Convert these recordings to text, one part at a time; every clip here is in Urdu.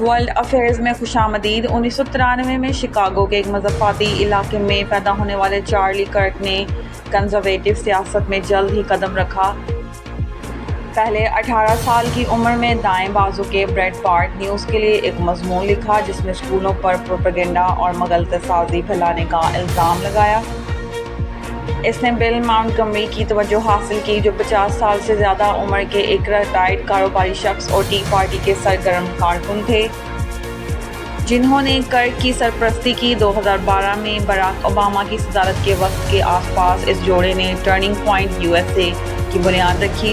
ورلڈ افیئرز میں خوشامدید 1993 میں شکاگو کے ایک مضافاتی علاقے میں پیدا ہونے والے چارلی کرک نے کنزرویٹو سیاست میں جلد ہی قدم رکھا۔ پہلے 18 سال کی عمر میں دائیں بازو کے بریڈ پارٹ نیوز کے لیے ایک مضمون لکھا جس میں اسکولوں پر پروپیگنڈا اور مغالطہ سازی پھیلانے کا الزام لگایا۔ اس نے بل مونٹگمری کی توجہ حاصل کی جو 50 سال سے زیادہ عمر کے ایک ریٹائرڈ کاروباری شخص اور ٹی پارٹی کے سرگرم کارکن تھے جنہوں نے کرک کی سرپرستی کی۔ 2012 میں براک اوباما کی صدارت کے وقت کے آس پاس اس جوڑے نے ٹرننگ پوائنٹ USA کی بنیاد رکھی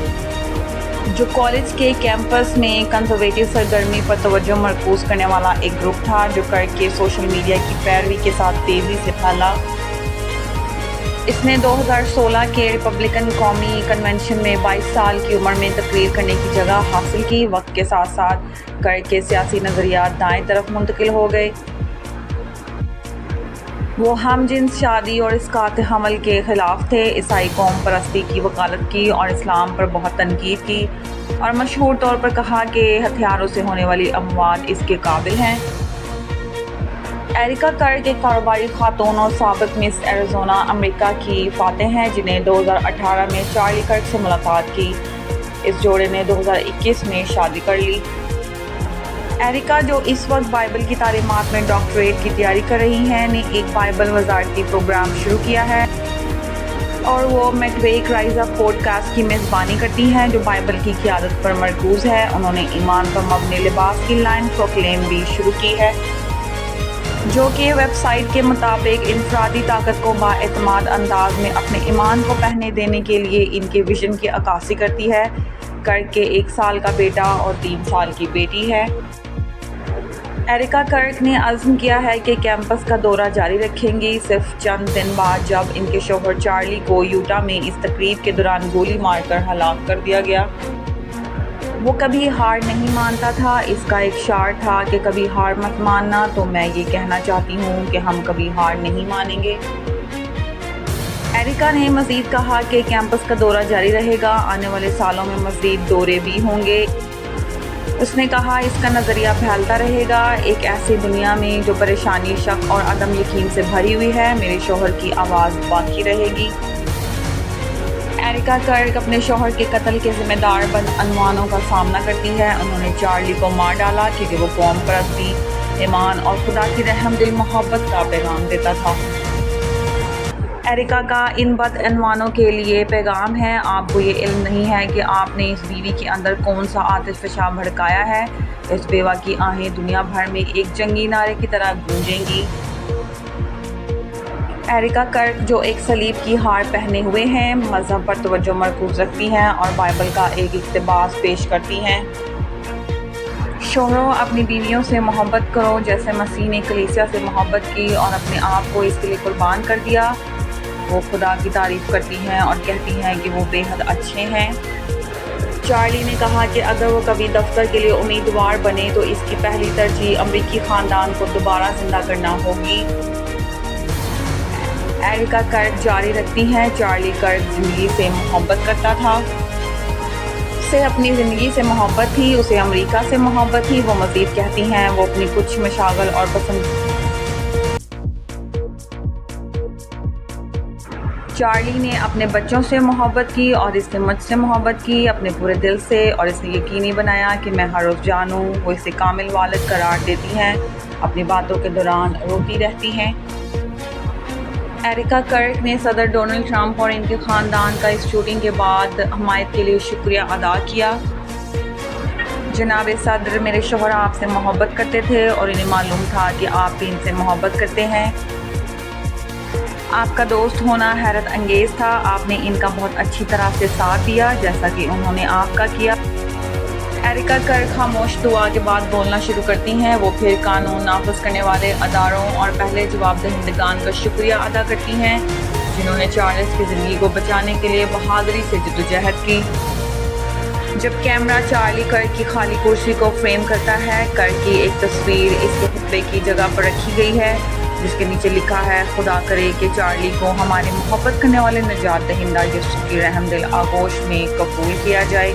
جو کالج کے کیمپس میں کنزرویٹو سرگرمی پر توجہ مرکوز کرنے والا ایک گروپ تھا جو کرک کے سوشل میڈیا کی پیروی کے ساتھ تیزی سے پھیلا۔ اس نے 2016 کے ریپبلکن قومی کنونشن میں 22 سال کی عمر میں تقریر کرنے کی جگہ حاصل کی۔ وقت کے ساتھ ساتھ کرک کے سیاسی نظریات دائیں طرف منتقل ہو گئے۔ وہ ہم جنس شادی اور اسقاط حمل کے خلاف تھے، عیسائی قوم پرستی کی وکالت کی اور اسلام پر بہت تنقید کی، اور مشہور طور پر کہا کہ ہتھیاروں سے ہونے والی اموات اس کے قابل ہیں۔ ایرکا کرک ایک کاروباری خاتون اور سابق مس ایریزونا امریکہ کی فاتح ہیں جنہیں 2018 میں چارلی کرک سے ملاقات کی۔ اس جوڑے نے 2021 میں شادی کر لی۔ ایرکا جو اس وقت بائبل کی تعلیمات میں ڈاکٹریٹ کی تیاری کر رہی ہیں نے ایک بائبل وزارتی پروگرام شروع کیا ہے اور وہ میٹویک رائز اپ پوڈ کاسٹ کی میزبانی کرتی ہیں جو بائبل کی قیادت پر مرکوز ہے۔ انہوں نے ایمان پر مبنی لباس کی لائن پروکلیم بھی شروع کی ہے جو کہ ویب سائٹ کے مطابق انفرادی طاقت کو بااعتماد انداز میں اپنے ایمان کو پہنے دینے کے لیے ان کے ویژن کی عکاسی کرتی ہے۔ کرک کے 1 سال کا بیٹا اور 3 سال کی بیٹی ہے۔ ایرکا کرک نے عزم کیا ہے کہ کیمپس کا دورہ جاری رکھیں گی صرف چند دن بعد جب ان کے شوہر چارلی کو یوٹا میں اس تقریب کے دوران گولی مار کر ہلاک کر دیا گیا۔ وہ کبھی ہار نہیں مانتا تھا۔ اس کا ایک شعار تھا کہ کبھی ہار مت ماننا، تو میں یہ کہنا چاہتی ہوں کہ ہم کبھی ہار نہیں مانیں گے۔ ایرکا نے مزید کہا کہ کیمپس کا دورہ جاری رہے گا، آنے والے سالوں میں مزید دورے بھی ہوں گے۔ اس نے کہا اس کا نظریہ پھیلتا رہے گا، ایک ایسی دنیا میں جو پریشانی، شک اور عدم یقین سے بھری ہوئی ہے میرے شوہر کی آواز باقی رہے گی۔ ایرکا کرک اپنے شوہر کے قتل کے ذمہ دار بدعنوانوں کا سامنا کرتی ہے۔ انہوں نے چارلی کو مار ڈالا کیونکہ وہ قوم پرستی، ایمان اور خدا کی رحم دل محبت کا پیغام دیتا تھا۔ ایرکا کا ان بدعنوانوں کے لیے پیغام ہے: آپ کو یہ علم نہیں ہے کہ آپ نے اس بیوی کے اندر کون سا آتش فشاں بھڑکایا ہے۔ اس بیوہ کی آہیں دنیا بھر میں ایک جنگی نعرے کی طرح گونجیں گی۔ ایرکا کرک جو ایک صلیب کی ہار پہنے ہوئے ہیں، مذہب پر توجہ مرکوز رکھتی ہیں اور بائبل کا ایک اقتباس پیش کرتی ہیں۔ شوہروں، اپنی بیویوں سے محبت کرو جیسے مسیح نے کلیسیا سے محبت کی اور اپنے آپ کو اس کے لیے قربان کر دیا۔ وہ خدا کی تعریف کرتی ہیں اور کہتی ہیں کہ وہ بے حد اچھے ہیں۔ چارلی نے کہا کہ اگر وہ کبھی دفتر کے لیے امیدوار بنے تو اس کی پہلی ترجیح امریکی خاندان کو دوبارہ زندہ کرنا ہوگی۔ ایرکا کرک جاری رکھتی ہیں: چارلی کرک زندگی سے محبت کرتا تھا، اسے اپنی زندگی سے محبت تھی، اسے امریکہ سے محبت تھی۔ وہ مزید کہتی ہیں وہ اپنی کچھ مشاغل اور چارلی نے اپنے بچوں سے محبت کی اور اس نے مجھ سے محبت کی اپنے پورے دل سے، اور اس نے یقینی بنایا کہ میں ہر روز جانوں۔ وہ اسے کامل والد قرار دیتی ہیں، اپنی باتوں کے دوران روتی رہتی ہیں۔ ایرکا کرک نے صدر ڈونلڈ ٹرمپ اور ان کے خاندان کا اس شوٹنگ کے بعد حمایت کے لیے شکریہ ادا کیا۔ جناب صدر، میرے شوہر آپ سے محبت کرتے تھے اور انہیں معلوم تھا کہ آپ بھی ان سے محبت کرتے ہیں۔ آپ کا دوست ہونا حیرت انگیز تھا، آپ نے ان کا بہت اچھی طرح سے ساتھ دیا جیسا کہ انہوں نے آپ کا کیا۔ ایرکا کرک خاموش دعا کے بعد بولنا شروع کرتی ہیں۔ وہ پھر قانون نافذ کرنے والے اداروں اور پہلے جواب دہندگان کا شکریہ ادا کرتی ہیں جنہوں نے چارلس کی زندگی کو بچانے کے لیے بہادری سے جدوجہد کی۔ جب کیمرہ چارلی کرک کی خالی کرسی کو فریم کرتا ہے، کرک کی ایک تصویر اس کے خطبے کی جگہ پر رکھی گئی ہے جس کے نیچے لکھا ہے: خدا کرے کہ چارلی کو ہمارے محبت کرنے والے نجات دہندہ یسوع کی رحم دل آغوش میں قبول کیا جائے۔